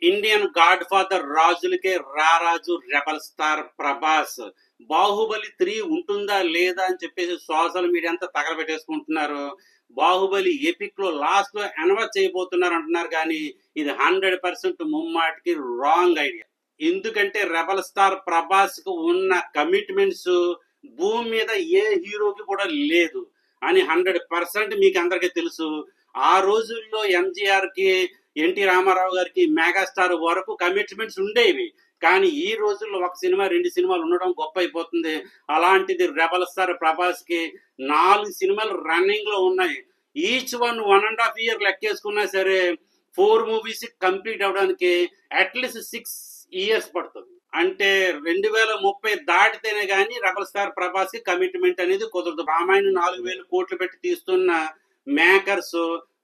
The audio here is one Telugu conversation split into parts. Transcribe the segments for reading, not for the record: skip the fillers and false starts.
ఇండియన్ గాడ్ ఫాదర్ రాజులకే రారాజు రెబల్ స్టార్ ప్రభాస్. బాహుబలి 3 ఉంటుందా లేదా అని చెప్పేసి సోషల్ మీడియా అంతా తగలబెట్టేసుకుంటున్నారు. బాహుబలి ఎపిక్ లో లాస్ట్ లో అనౌన్స్ చేయబోతున్నారు అంటున్నారు, కానీ ఇది 100% ముమ్మాటికి రాంగ్ ఐడియా. ఎందుకంటే రెబల్ స్టార్ ప్రభాస్ కు ఉన్న కమిట్మెంట్స్ భూమి మీద ఏ హీరోకి కూడా లేదు అని 100% మీకు అందరికీ తెలుసు. ఆ రోజుల్లో ఎంజీఆర్ కి, ఎన్టీ రామారావు గారికి, మెగాస్టార్ వరకు కమిట్మెంట్స్ ఉండేవి. కానీ ఈ రోజుల్లో ఒక సినిమా 2 సినిమాలు ఉండడం గొప్ప అయిపోతుంది. అలాంటిది రెబల్ స్టార్ ప్రభాస్ కి 4 సినిమాలు రన్నింగ్ లో ఉన్నాయి. ఈచ్ 1.5 year లెక్కేసుకున్నా సరే 4 మూవీస్ కంప్లీట్ అవడానికి అట్లీస్ట్ 6 years పడుతుంది. అంటే 2030 దాటితేనే కానీ రెబల్ స్టార్ ప్రభాస్ కి కమిట్మెంట్ అనేది కుదరదు. రామాయణం 4,000 కోట్లు పెట్టి తీస్తున్న మేకర్స్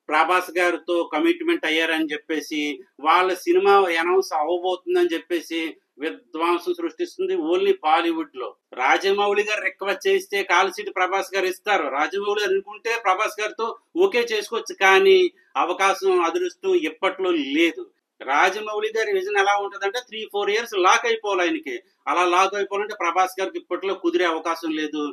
ప్రభాస్ గారితో కమిట్మెంట్ అయ్యారని చెప్పేసి, వాళ్ళ సినిమా అనౌన్స్ అవ్వబోతుందని చెప్పేసి విధ్వంసం సృష్టిస్తుంది ఓన్లీ బాలీవుడ్ లో. రాజమౌళి గారు రిక్వెస్ట్ చేస్తే కాల్ సీట్ ప్రభాస్ గారు ఇస్తారు. రాజమౌళి గారు అనుకుంటే ప్రభాస్ గారితో ఓకే చేసుకోవచ్చు, కానీ అవకాశం అదృష్టం ఇప్పట్లో లేదు. రాజమౌళి గారి విజన్ ఎలా ఉంటుందంటే 3-4 years లాక్ అయిపోవాలి ఆయనకి. అలా లాక్ అయిపోవాలంటే ప్రభాస్ గారికి ఇప్పట్లో కుదిరే అవకాశం లేదు.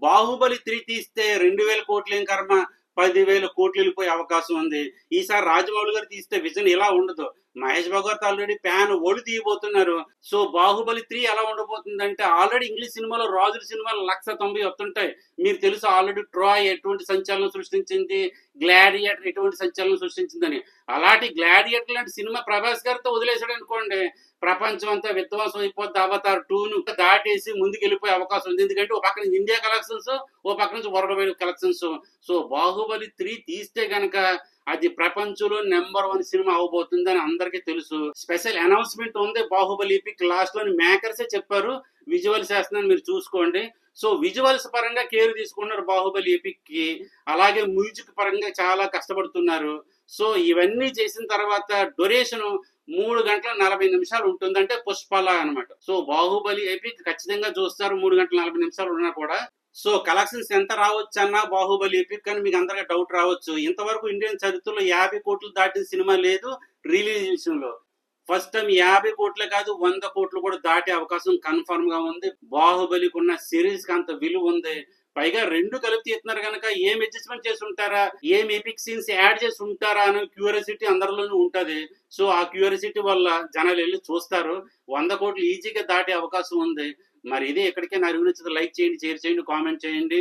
బాహుబలి 3 తీస్తే 2,000 కోట్లు ఏం కర్మ, 10,000 కోట్లు వెళ్ళిపోయే అవకాశం ఉంది. ఈసారి రాజమౌళి గారు తీస్తే విజన్ ఇలా ఉండదు. మహేష్ బాబు గారితో ఆల్రెడీ ప్యాన్ ఒడి తీయబోతున్నారు. సో బాహుబలి 3 ఎలా ఉండబోతుందంటే, ఆల్రెడీ ఇంగ్లీష్ సినిమాలో రాజుల సినిమాలు 190 వస్తుంటాయి. మీరు తెలుసు ఆల్రెడీ ట్రాయ్ ఎటువంటి సంచలనం సృష్టించింది, గ్లాడియేటర్ ఎటువంటి సంచలనం సృష్టించిందని. అలాంటి గ్లాడియేటర్ లాంటి సినిమా ప్రభాస్ గారితో వదిలేశాడు అనుకోండి, ప్రపంచం అంతా విధ్వంసం అయిపోద్ది. అవతార్ 2ను దాటేసి ముందుకు వెళ్ళిపోయే అవకాశం ఉంది. ఎందుకంటే ఓ పక్క నుంచి ఇండియా కలెక్షన్స్, ఓ పక్క నుంచి world wide collections. So Baahubali 3 తీస్తే గనక అది ప్రపంచంలో నెంబర్ 1 సినిమా అవబోతుంది అని అందరికీ తెలుసు. స్పెషల్ అనౌన్స్మెంట్ ఉంది బాహుబలి ఎపిక్ లాస్ట్ లోని మేకర్సే చెప్పారు. విజువల్స్ వేస్తున్నాను, మీరు చూసుకోండి. సో విజువల్స్ పరంగా కేర్ తీసుకున్నారు బాహుబలి ఎపిక్ కి. అలాగే మ్యూజిక్ పరంగా చాలా కష్టపడుతున్నారు. సో ఇవన్నీ చేసిన తర్వాత డ్యూరేషన్ 3 గంటల 40 నిమిషాలు ఉంటుంది. అంటే పుష్పలా అనమాట. సో బాహుబలి ఎపిక్ ఖచ్చితంగా చూస్తారు 3 గంటల 40 నిమిషాలు ఉన్నా కూడా. సో కలెక్షన్స్ ఎంత రావచ్చు అన్నా బాహుబలి ఎపిక్ అని మీకు అందరికీ డౌట్ రావచ్చు. ఇంతవరకు ఇండియన్ చరిత్రలో 50 కోట్లు దాటిన సినిమా లేదు రిలీజ్ విషయంలో. ఫస్ట్ టైం 50 కోట్లే కాదు 100 కోట్లు కూడా దాటే అవకాశం కన్ఫర్మ్ గా ఉంది. బాహుబలికి ఉన్న సిరీస్ కి అంత విలువ ఉంది. పైగా 2 కలిపి తీస్తున్నారు కనుక ఏం అడ్జస్ట్మెంట్ చేసి ఉంటారా, ఏం ఎపిక్ సీన్స్ యాడ్ చేసి ఉంటారా అని క్యూరియాసిటీ అందరిలోనూ ఉంటది. సో ఆ క్యూరియాసిటీ వల్ల జనాలు వెళ్ళి చూస్తారు. 100 కోట్లు ఈజీగా దాటే అవకాశం ఉంది. మరి ఇదే ఎక్కడికే నా రివ్యూ నచ్చితే లైక్ చేయండి, షేర్ చేయండి, కామెంట్ చేయండి.